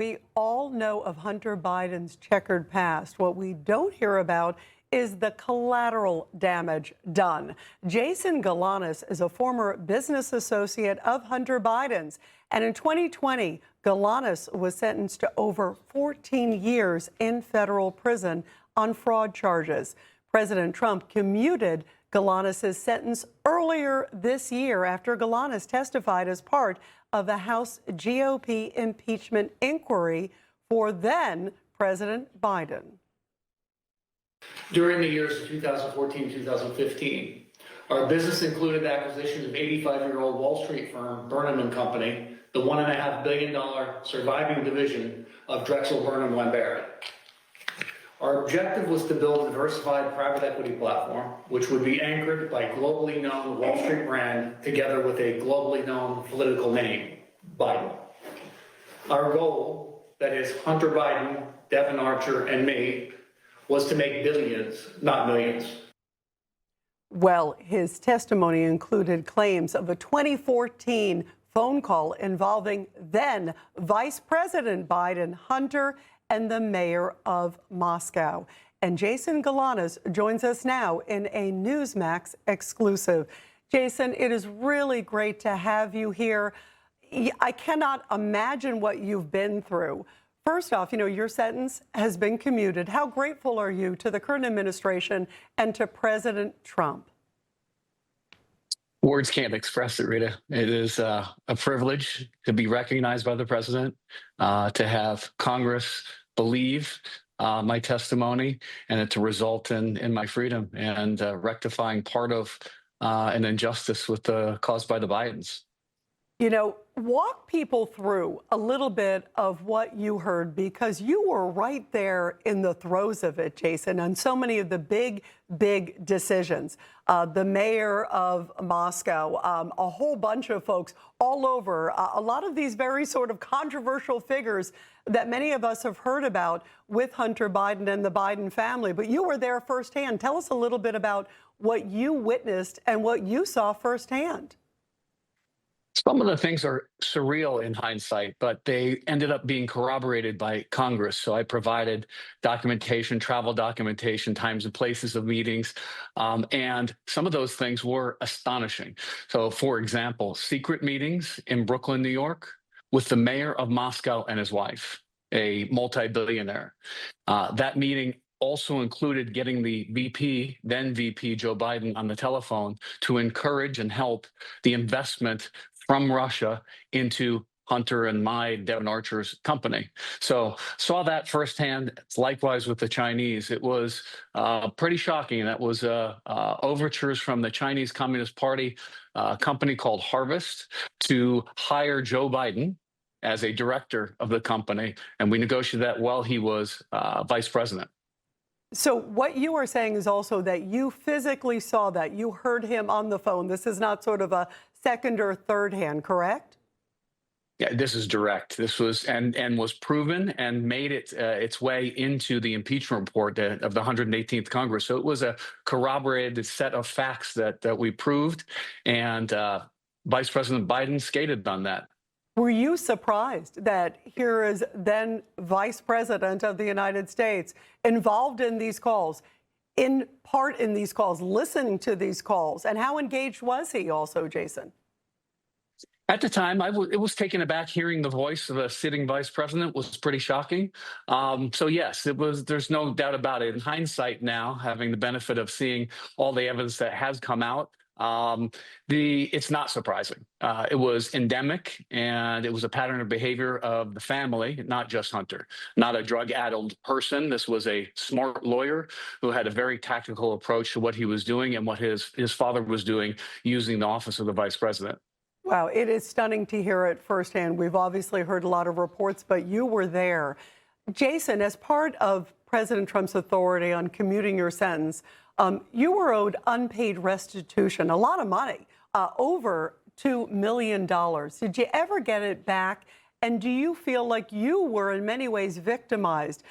We all know of Hunter Biden's checkered past. What we don't hear about is the collateral damage done. Jason Galanis is a former business associate of Hunter Biden's. And in 2020, Galanis was sentenced to over 14 years in federal prison on fraud charges. President Trump commuted Galanis' sentence earlier this year after Galanis testified as part of the House GOP impeachment inquiry for then President Biden. During the years of 2014-2015, our business included the acquisition of 85-year-old Wall Street firm Burnham & Company, the $1.5 billion surviving division of Drexel Burnham Lambert. Our objective was to build a diversified private equity platform, which would be anchored by a globally known Wall Street brand together with a globally known political name, Biden. Our goal, that is Hunter Biden, Devin Archer, and me, was to make billions, not millions. Well, his testimony included claims of a 2014 phone call involving then Vice President Biden, Hunter, and the mayor of Moscow. And Jason Galanis joins us now in a Newsmax exclusive. Jason, it is really great to have you here. I cannot imagine what you've been through. First off, your sentence has been commuted. How grateful are you to the current administration and to President Trump? Words can't express it, Rita. It is a privilege to be recognized by the president, to have Congress believe my testimony, and it to result in my freedom and rectifying part of an injustice caused by the Bidens. Walk people through a little bit of what you heard, because you were right there in the throes of it, Jason, on so many of the big decisions. The mayor of Moscow, a whole bunch of folks all over, a lot of these very sort of controversial figures that many of us have heard about with Hunter Biden and the Biden family. But you were there firsthand. Tell us a little bit about what you witnessed and what you saw firsthand. Some of the things are surreal in hindsight, but they ended up being corroborated by Congress. So I provided documentation, travel documentation, times and places of meetings, and some of those things were astonishing. So, for example, secret meetings in Brooklyn, New York, with the mayor of Moscow and his wife, a multi-billionaire. That meeting also included getting the then VP Joe Biden on the telephone to encourage and help the investment from Russia into Hunter and Devin Archer's company. So saw that firsthand. Likewise with the Chinese, it was pretty shocking. That was overtures from the Chinese Communist Party, a company called Harvest, to hire Joe Biden as a director of the company, and we negotiated that while he was vice president. So what you are saying is also that you physically saw that. You heard him on the phone. This is not sort of a second or third hand, correct? Yeah, this is direct. This was and was proven and made its way into the impeachment report of the 118th Congress. So it was a corroborated set of facts that we proved, and Vice President Biden skated on that. Were you surprised that here is then Vice President of the United States involved in these calls, in part in these calls, listening to these calls? And how engaged was he also, Jason? At the time, it was taken aback. Hearing the voice of a sitting vice president was pretty shocking. So yes, it was. There's no doubt about it. In hindsight now, having the benefit of seeing all the evidence that has come out, it's not surprising. It was endemic, and it was a pattern of behavior of the family, not just Hunter, not a drug-addled person. This was a smart lawyer who had a very tactical approach to what he was doing and what his father was doing, using the office of the vice president. Wow, it is stunning to hear it firsthand. We've obviously heard a lot of reports, but you were there. Jason, as part of President Trump's authority on commuting your sentence, you were owed unpaid restitution, a lot of money, over $2 million. Did you ever get it back? And do you feel like you were in many ways victimized?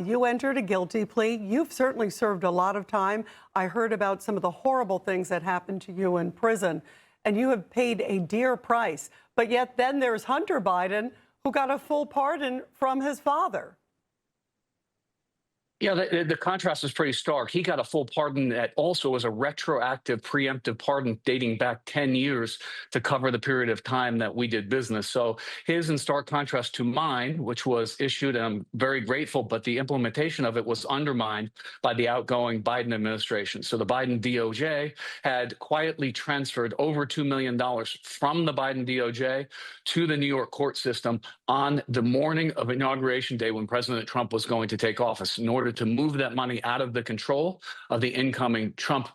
You entered a guilty plea. You've certainly served a lot of time. I heard about some of the horrible things that happened to you in prison, and you have paid a dear price. But yet then there's Hunter Biden, who got a full pardon from his father. Yeah, the contrast is pretty stark. He got a full pardon that also was a retroactive preemptive pardon dating back 10 years to cover the period of time that we did business. So his in stark contrast to mine, which was issued, and I'm very grateful, but the implementation of it was undermined by the outgoing Biden administration. So the Biden DOJ had quietly transferred over $2 million from the Biden DOJ to the New York court system on the morning of Inauguration Day when President Trump was going to take office in order to move that money out of the control of the incoming Trump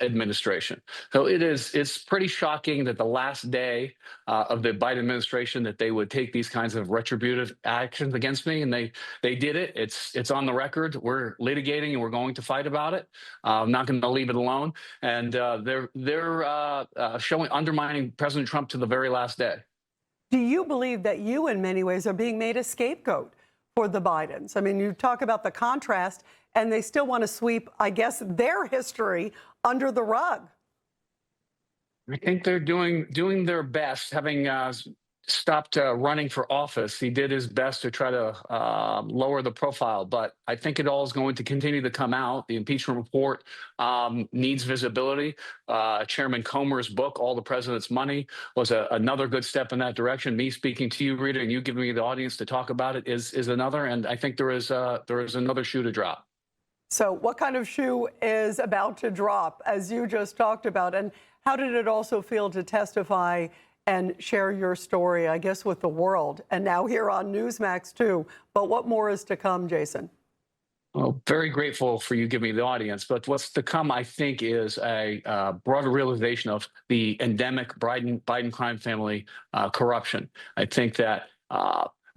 administration. So it's pretty shocking that the last day of the Biden administration that they would take these kinds of retributive actions against me, and they did it. It's on the record. We're litigating and we're going to fight about it. I'm not going to leave it alone. And they're showing undermining President Trump to the very last day. Do you believe that you, in many ways, are being made a scapegoat for the Bidens? I mean, you talk about the contrast, and they still want to sweep, I guess, their history under the rug. I think they're doing their best. Having stopped running for office, he did his best to try to lower the profile. But I think it all is going to continue to come out. The impeachment report needs visibility. Chairman Comer's book, All the President's Money, was another good step in that direction. Me speaking to you, Rita, and you giving me the audience to talk about it is another. And I think there is another shoe to drop. So what kind of shoe is about to drop, as you just talked about? And how did it also feel to testify and share your story, I guess, with the world, and now here on Newsmax too? But what more is to come, Jason? Well, very grateful for you giving me the audience. But what's to come, I think, is a broader realization of the endemic Biden crime family corruption. I think that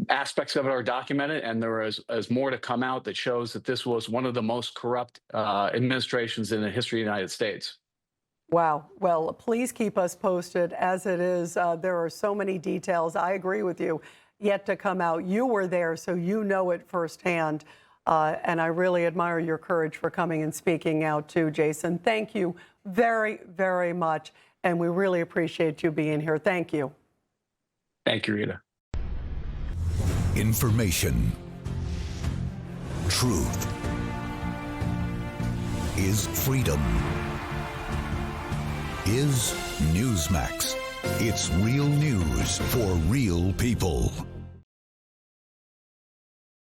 aspects of it are documented, and there is more to come out that shows that this was one of the most corrupt administrations in the history of the United States. Wow. Well, please keep us posted. As it is, there are so many details, I agree with you, yet to come out. You were there, so you know it firsthand. And I really admire your courage for coming and speaking out too, Jason. Thank you very, very much. And we really appreciate you being here. Thank you. Thank you, Rita. Information. Truth is freedom. Is Newsmax. It's real news for real people.